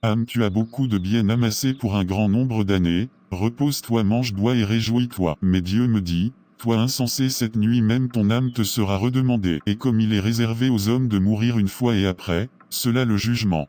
Âme, tu as beaucoup de bien amassé pour un grand nombre d'années, repose-toi, mange, bois et réjouis-toi. Mais Dieu me dit, toi insensé, cette nuit même ton âme te sera redemandée. Et comme il est réservé aux hommes de mourir une fois et après, cela le jugement.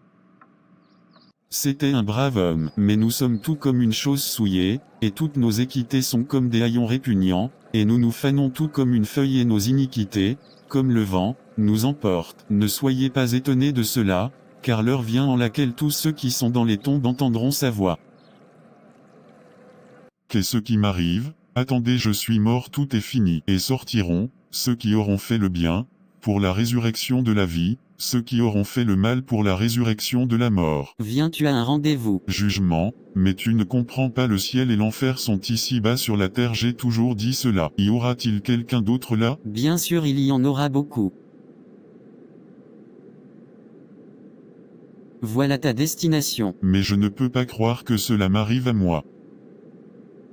C'était un brave homme, mais nous sommes tous comme une chose souillée, et toutes nos équités sont comme des haillons répugnants, et nous nous fanons tout comme une feuille et nos iniquités, comme le vent, nous emportent. Ne soyez pas étonnés de cela, car l'heure vient en laquelle tous ceux qui sont dans les tombes entendront sa voix. Qu'est-ce qui m'arrive? Attendez, je suis mort, tout est fini. Et sortiront, ceux qui auront fait le bien, pour la résurrection de la vie, ceux qui auront fait le mal pour la résurrection de la mort. Viens, tu as un rendez-vous. Jugement, mais tu ne comprends pas, le ciel et l'enfer sont ici-bas sur la terre, j'ai toujours dit cela. Y aura-t-il quelqu'un d'autre là? Bien sûr, il y en aura beaucoup. Voilà ta destination. Mais je ne peux pas croire que cela m'arrive à moi.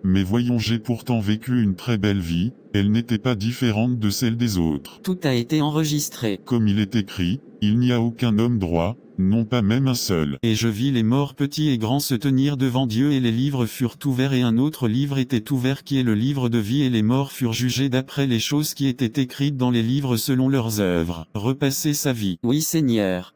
Mais voyons, j'ai pourtant vécu une très belle vie, elle n'était pas différente de celle des autres. Tout a été enregistré. Comme il est écrit, il n'y a aucun homme droit, non pas même un seul. Et je vis les morts petits et grands se tenir devant Dieu, et les livres furent ouverts, et un autre livre était ouvert qui est le livre de vie, et les morts furent jugés d'après les choses qui étaient écrites dans les livres selon leurs œuvres. Repasser sa vie. Oui, Seigneur.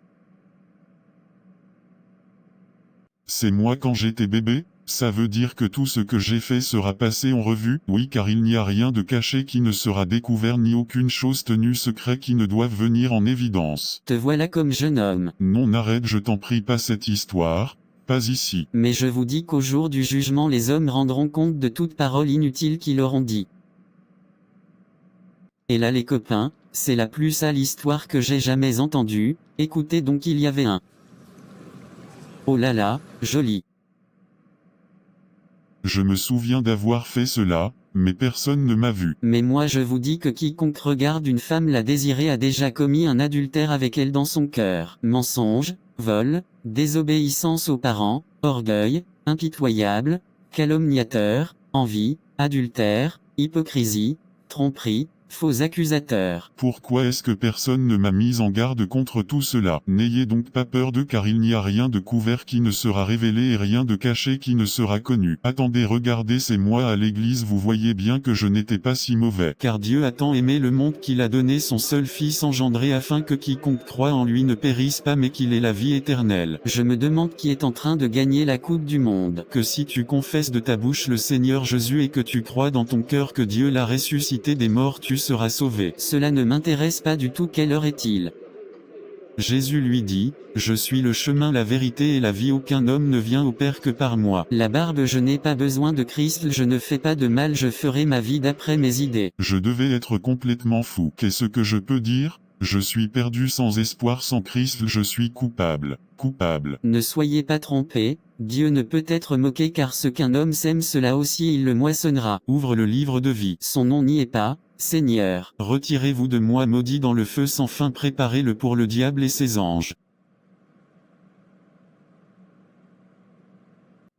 C'est moi quand j'étais bébé? Ça veut dire que tout ce que j'ai fait sera passé en revue? Oui, car il n'y a rien de caché qui ne sera découvert, ni aucune chose tenue secret qui ne doive venir en évidence. Te voilà comme jeune homme. Non, n'arrête, je t'en prie, pas cette histoire, pas ici. Mais je vous dis qu'au jour du jugement, les hommes rendront compte de toute parole inutile qu'ils leur ont dit. Et là, les copains, c'est la plus sale histoire que j'ai jamais entendue. Écoutez donc, il y avait un. Oh là là, joli. Je me souviens d'avoir fait cela, mais personne ne m'a vu. Mais moi je vous dis que quiconque regarde une femme la désirer a déjà commis un adultère avec elle dans son cœur. Mensonge, vol, désobéissance aux parents, orgueil, impitoyable, calomniateur, envie, adultère, hypocrisie, tromperie, faux accusateurs. Pourquoi est-ce que personne ne m'a mis en garde contre tout cela? N'ayez donc pas peur d'eux, car il n'y a rien de couvert qui ne sera révélé et rien de caché qui ne sera connu. Attendez, regardez, c'est moi à l'église, vous voyez bien que je n'étais pas si mauvais. Car Dieu a tant aimé le monde qu'il a donné son seul Fils engendré, afin que quiconque croit en lui ne périsse pas mais qu'il ait la vie éternelle. Je me demande qui est en train de gagner la coupe du monde. Que si tu confesses de ta bouche le Seigneur Jésus et que tu crois dans ton cœur que Dieu l'a ressuscité des morts, tu seras sauvé. Cela ne m'intéresse pas du tout. Quelle heure est-il? Jésus lui dit, je suis le chemin, la vérité et la vie, aucun homme ne vient au Père que par moi. La barbe, je n'ai pas besoin de Christ, je ne fais pas de mal, je ferai ma vie d'après mes idées. Je devais être complètement fou. Qu'est-ce que je peux dire? Je suis perdu, sans espoir, sans Christ, je suis coupable. Coupable. Ne soyez pas trompés, Dieu ne peut être moqué, car ce qu'un homme sème, cela aussi il le moissonnera. Ouvre le livre de vie. Son nom n'y est pas, Seigneur. Retirez-vous de moi, maudit, dans le feu sans fin, préparez-le pour le diable et ses anges.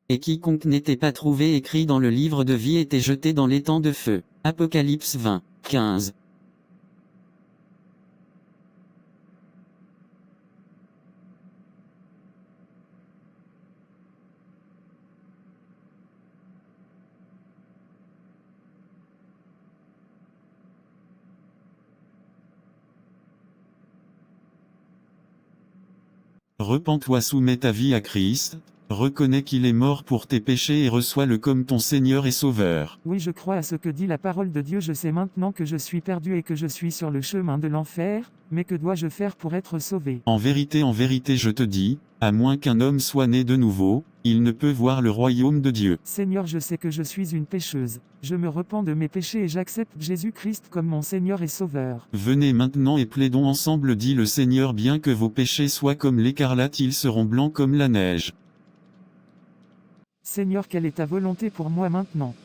Et quiconque n'était pas trouvé écrit dans le livre de vie était jeté dans l'étang de feu. Apocalypse 20, 15. Repens-toi, soumets ta vie à Christ, reconnais qu'il est mort pour tes péchés et reçois-le comme ton Seigneur et Sauveur. Oui, je crois à ce que dit la parole de Dieu. Je sais maintenant que je suis perdu et que je suis sur le chemin de l'enfer, mais que dois-je faire pour être sauvé? En vérité, je te dis, à moins qu'un homme soit né de nouveau, il ne peut voir le royaume de Dieu. Seigneur, je sais que je suis une pécheuse. Je me repens de mes péchés et j'accepte Jésus-Christ comme mon Seigneur et Sauveur. Venez maintenant et plaidons ensemble, dit le Seigneur, bien que vos péchés soient comme l'écarlate, ils seront blancs comme la neige. Seigneur, quelle est ta volonté pour moi maintenant?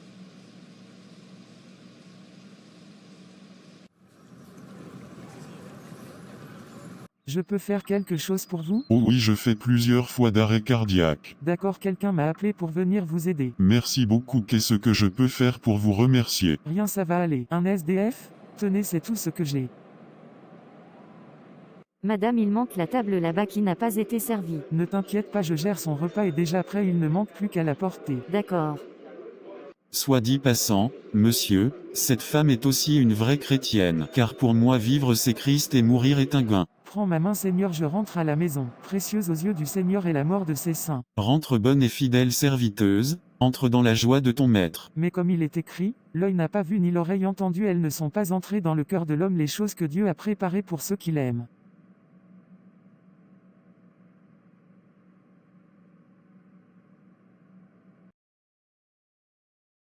Je peux faire quelque chose pour vous? Oh oui, je fais plusieurs fois d'arrêt cardiaque. D'accord, quelqu'un m'a appelé pour venir vous aider. Merci beaucoup, qu'est-ce que je peux faire pour vous remercier? Rien, ça va aller. Un SDF? Tenez, c'est tout ce que j'ai. Madame, il manque la table là-bas qui n'a pas été servie. Ne t'inquiète pas, je gère, son repas est déjà prêt, il ne manque plus qu'à l'apporter. D'accord. Soit dit passant, monsieur, cette femme est aussi une vraie chrétienne, car pour moi vivre c'est Christ et mourir est un gain. Prends ma main, Seigneur, je rentre à la maison. Précieuse aux yeux du Seigneur est la mort de ses saints. Rentre bonne et fidèle serviteuse, entre dans la joie de ton maître. Mais comme il est écrit, l'œil n'a pas vu ni l'oreille entendu, elles ne sont pas entrées dans le cœur de l'homme les choses que Dieu a préparées pour ceux qui l'aiment.